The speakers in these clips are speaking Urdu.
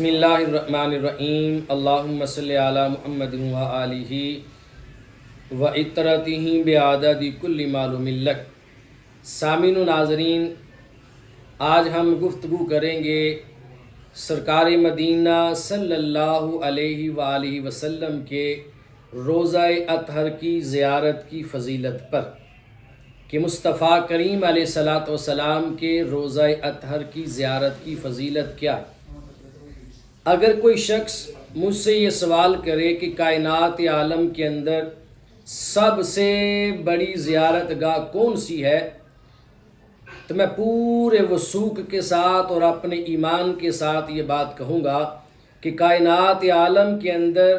بسم اللہ الرحمن الرحیم اللہم صلی علی محمد و آلہ و اطرتہ بعدد کل معلوم لک۔ سامعین و ناظرین، آج ہم گفتگو کریں گے سرکار مدینہ صلی اللہ علیہ وآلہ وسلم کے روضہ اطہر کی زیارت کی فضیلت پر کہ مصطفیٰ کریم علیہ الصلاۃ والسلام کے روضہ اطہر کی زیارت کی فضیلت کیا ہے۔ اگر کوئی شخص مجھ سے یہ سوال کرے کہ کائنات عالم کے اندر سب سے بڑی زیارت گاہ کون سی ہے، تو میں پورے وثوق کے ساتھ اور اپنے ایمان کے ساتھ یہ بات کہوں گا کہ کائنات عالم کے اندر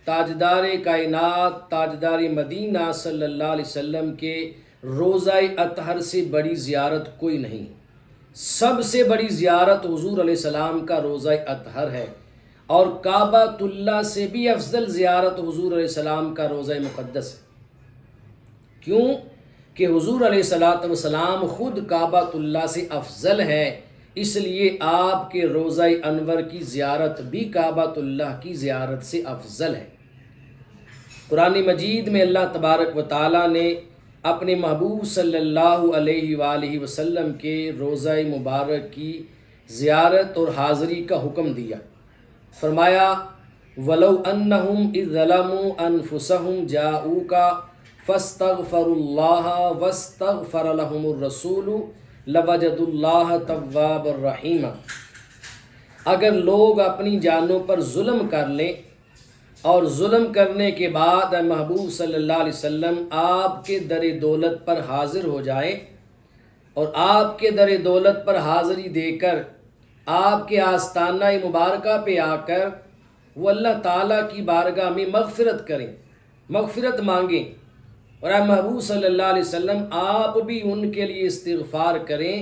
تاجدار کائنات تاجدار مدینہ صلی اللہ علیہ وسلم کے روضہ اطہر سے بڑی زیارت کوئی نہیں۔ سب سے بڑی زیارت حضور علیہ السلام کا روضہ اطہر ہے، اور کعبۃ اللہ سے بھی افضل زیارت حضور علیہ السلام کا روضہ مقدس ہے۔ کیوں کہ حضور علیہ السلام خود کعبۃ اللہ سے افضل ہے، اس لیے آپ کے روضہ انور کی زیارت بھی کعبۃ اللہ کی زیارت سے افضل ہے۔ قرآن مجید میں اللہ تبارک و تعالیٰ نے اپنے محبوب صلی اللہ علیہ وآلہ وسلم کے روضہ مبارک کی زیارت اور حاضری کا حکم دیا۔ فرمایا وَلَوْ أَنَّهُمْ إِذْ ظَلَمُوا أَنفُسَهُمْ جَاءُوكَ فَاسْتَغْفَرُوا اللَّهَ وَاسْتَغْفَرَ لَهُمُ الرَّسُولُ لَوَجَدُوا اللَّهَ تَوَّابًا رَحِيمًا۔ اگر لوگ اپنی جانوں پر ظلم کر لیں اور ظلم کرنے کے بعد اے محبوب صلی اللہ علیہ وسلم آپ کے در دولت پر حاضر ہو جائیں اور آپ کے در دولت پر حاضری دے کر آپ کے آستانہ مبارکہ پہ آ کر وہ اللہ تعالیٰ کی بارگاہ میں مغفرت کریں، مغفرت مانگیں، اور اے محبوب صلی اللہ علیہ وسلم آپ بھی ان کے لیے استغفار کریں،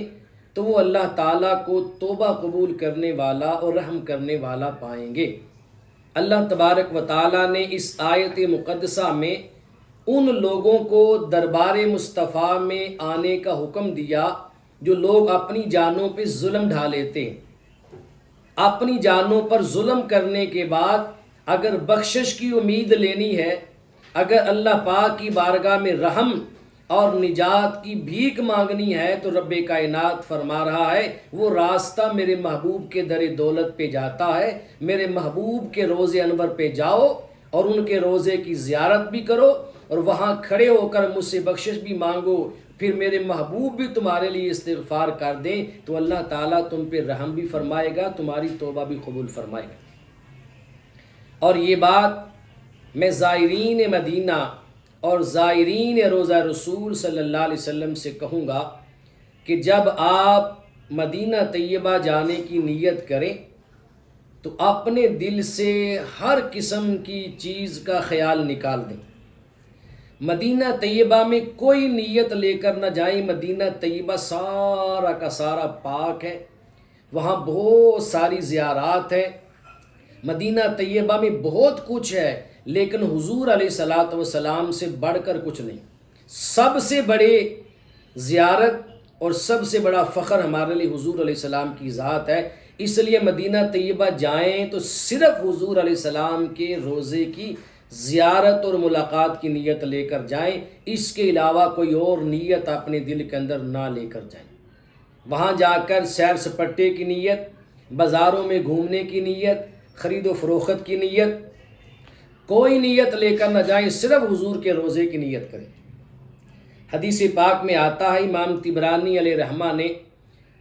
تو وہ اللہ تعالیٰ کو توبہ قبول کرنے والا اور رحم کرنے والا پائیں گے۔ اللہ تبارک و تعالیٰ نے اس آیت مقدسہ میں ان لوگوں کو دربار مصطفیٰ میں آنے کا حکم دیا جو لوگ اپنی جانوں پہ ظلم ڈھا لیتے ہیں۔ اپنی جانوں پر ظلم کرنے کے بعد اگر بخشش کی امید لینی ہے، اگر اللہ پاک کی بارگاہ میں رحم اور نجات کی بھیک مانگنی ہے، تو رب کائنات فرما رہا ہے وہ راستہ میرے محبوب کے در دولت پہ جاتا ہے۔ میرے محبوب کے روضے انور پہ جاؤ اور ان کے روضے کی زیارت بھی کرو اور وہاں کھڑے ہو کر مجھ سے بخشش بھی مانگو، پھر میرے محبوب بھی تمہارے لیے استغفار کر دیں تو اللہ تعالیٰ تم پہ رحم بھی فرمائے گا، تمہاری توبہ بھی قبول فرمائے گا۔ اور یہ بات میں زائرین مدینہ اور زائرین روضہ رسول صلی اللہ علیہ وسلم سے کہوں گا کہ جب آپ مدینہ طیبہ جانے کی نیت کریں تو اپنے دل سے ہر قسم کی چیز کا خیال نکال دیں۔ مدینہ طیبہ میں کوئی نیت لے کر نہ جائیں۔ مدینہ طیبہ سارا کا سارا پاک ہے، وہاں بہت ساری زیارات ہیں، مدینہ طیبہ میں بہت کچھ ہے، لیکن حضور علیہ الصلاۃ والسلام سے بڑھ کر کچھ نہیں۔ سب سے بڑے زیارت اور سب سے بڑا فخر ہمارے لیے حضور علیہ السلام کی ذات ہے، اس لیے مدینہ طیبہ جائیں تو صرف حضور علیہ السلام کے روضے کی زیارت اور ملاقات کی نیت لے کر جائیں، اس کے علاوہ کوئی اور نیت اپنے دل کے اندر نہ لے کر جائیں۔ وہاں جا کر سیر سپاٹے کی نیت، بازاروں میں گھومنے کی نیت، خرید و فروخت کی نیت، کوئی نیت لے کر نہ جائیں، صرف حضور کے روضے کی نیت کریں۔ حدیث پاک میں آتا ہے، امام طبرانی علیہ رحمہ نے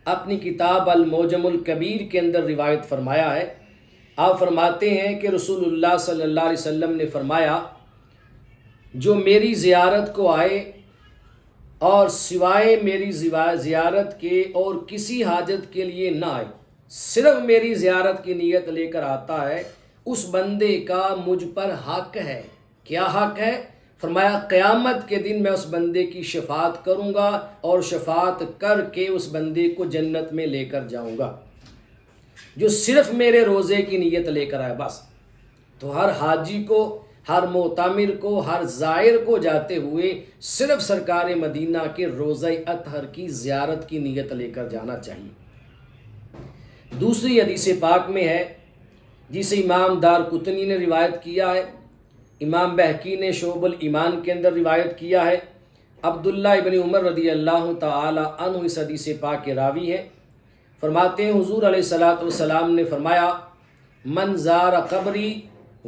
اپنی کتاب المعجم الکبیر کے اندر روایت فرمایا ہے، آپ فرماتے ہیں کہ رسول اللہ صلی اللہ علیہ وسلم نے فرمایا جو میری زیارت کو آئے اور سوائے میری زیارت کے اور کسی حاجت کے لیے نہ آئے، صرف میری زیارت کی نیت لے کر آتا ہے، اس بندے کا مجھ پر حق ہے۔ کیا حق ہے؟ فرمایا قیامت کے دن میں اس بندے کی شفاعت کروں گا اور شفاعت کر کے اس بندے کو جنت میں لے کر جاؤں گا، جو صرف میرے روضے کی نیت لے کر آئے بس۔ تو ہر حاجی کو، ہر معتمر کو، ہر زائر کو جاتے ہوئے صرف سرکار مدینہ کے روضہ اطہر کی زیارت کی نیت لے کر جانا چاہیے۔ دوسری حدیث پاک میں ہے جسے امام دار قطنی نے روایت کیا ہے، امام بہقی نے شعب الایمان کے اندر روایت کیا ہے، عبداللہ ابن عمر رضی اللہ تعالی عنہ اس حدیث پاک کے راوی ہیں۔ فرماتے ہیں حضور علیہ الصلاۃ والسلام نے فرمایا، من زار قبری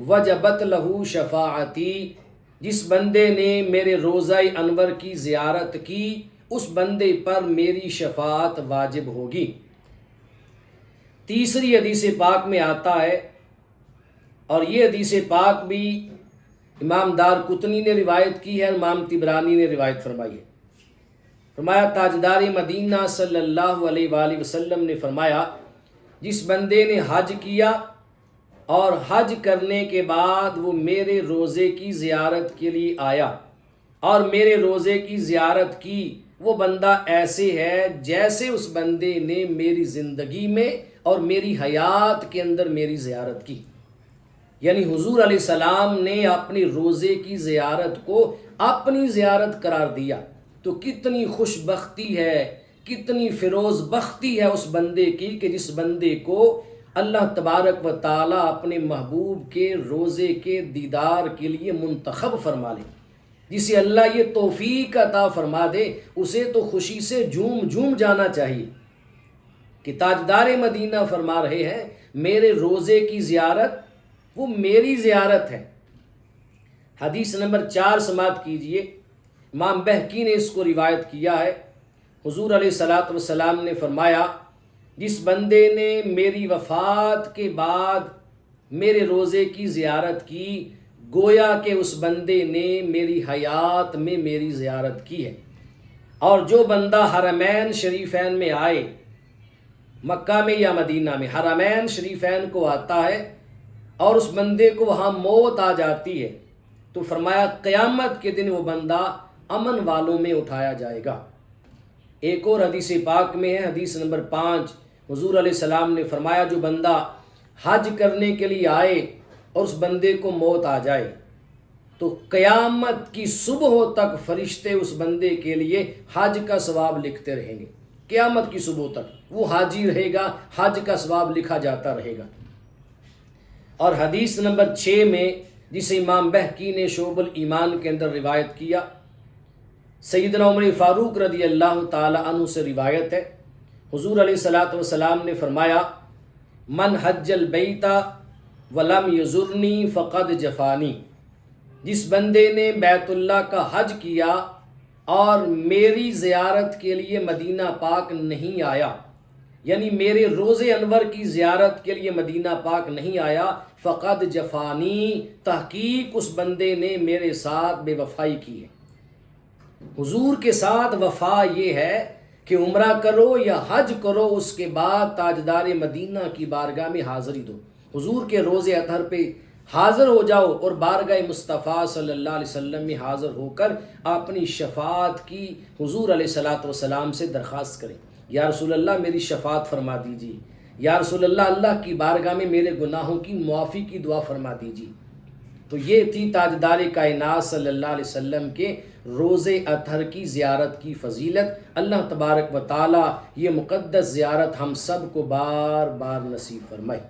وجبت لہو شفاعتی، جس بندے نے میرے روضہ انور کی زیارت کی اس بندے پر میری شفاعت واجب ہوگی۔ تیسری حدیث پاک میں آتا ہے، اور یہ حدیث پاک بھی امام دار قطنی نے روایت کی ہے، امام طبرانی نے روایت فرمائی ہے۔ فرمایا تاجدار مدینہ صلی اللہ علیہ وآلہ وسلم نے فرمایا، جس بندے نے حج کیا اور حج کرنے کے بعد وہ میرے روضے کی زیارت کے لیے آیا اور میرے روضے کی زیارت کی، وہ بندہ ایسے ہے جیسے اس بندے نے میری زندگی میں اور میری حیات کے اندر میری زیارت کی۔ یعنی حضور علیہ السلام نے اپنی روضے کی زیارت کو اپنی زیارت قرار دیا، تو کتنی خوش بختی ہے، کتنی فیروز بختی ہے اس بندے کی کہ جس بندے کو اللہ تبارک و تعالیٰ اپنے محبوب کے روضے کے دیدار کے لیے منتخب فرما لے۔ جسے اللہ یہ توفیق عطا فرما دے اسے تو خوشی سے جھوم جھوم جانا چاہیے کہ تاجدار مدینہ فرما رہے ہیں میرے روضے کی زیارت وہ میری زیارت ہے۔ حدیث نمبر 4 سماعت کیجئے، امام بہقی نے اس کو روایت کیا ہے، حضور علیہ الصلاۃ والسلام نے فرمایا، جس بندے نے میری وفات کے بعد میرے روضے کی زیارت کی گویا کہ اس بندے نے میری حیات میں میری زیارت کی ہے۔ اور جو بندہ حرمین شریفین میں آئے، مکہ میں یا مدینہ میں حرمین شریفین کو آتا ہے اور اس بندے کو وہاں موت آ جاتی ہے، تو فرمایا قیامت کے دن وہ بندہ امن والوں میں اٹھایا جائے گا۔ ایک اور حدیث پاک میں ہے، حدیث نمبر 5، حضور علیہ السلام نے فرمایا جو بندہ حج کرنے کے لیے آئے اور اس بندے کو موت آ جائے تو قیامت کی صبح تک فرشتے اس بندے کے لیے حج کا ثواب لکھتے رہیں گے۔ قیامت کی صبح تک وہ حاجی رہے گا، حج کا ثواب لکھا جاتا رہے گا۔ اور حدیث نمبر 6 میں جسے امام بہقی نے شعب الایمان کے اندر روایت کیا، سیدنا عمر فاروق رضی اللہ تعالی عنہ سے روایت ہے، حضور علیہ الصلاۃ والسلام نے فرمایا، من حج البیت ولم یزرنی فقد جفانی، جس بندے نے بیت اللہ کا حج کیا اور میری زیارت کے لیے مدینہ پاک نہیں آیا، یعنی میرے روضے انور کی زیارت کے لیے مدینہ پاک نہیں آیا، فقد جفانی، تحقیق اس بندے نے میرے ساتھ بے وفائی کی ہے۔ حضور کے ساتھ وفا یہ ہے کہ عمرہ کرو یا حج کرو، اس کے بعد تاجدار مدینہ کی بارگاہ میں حاضری دو، حضور کے روضے اطہر پہ حاضر ہو جاؤ اور بارگاہ مصطفیٰ صلی اللہ علیہ وسلم میں حاضر ہو کر اپنی شفاعت کی حضور علیہ الصلاۃ والسلام سے درخواست کریں، یا رسول اللہ میری شفاعت فرما دیجیے، یا رسول اللہ اللہ کی بارگاہ میں میرے گناہوں کی معافی کی دعا فرما دیجیے۔ تو یہ تھی تاجدار کائنات صلی اللہ علیہ وسلم کے روضے اطہر کی زیارت کی فضیلت۔ اللہ تبارک و تعالی یہ مقدس زیارت ہم سب کو بار بار نصیب فرمائے۔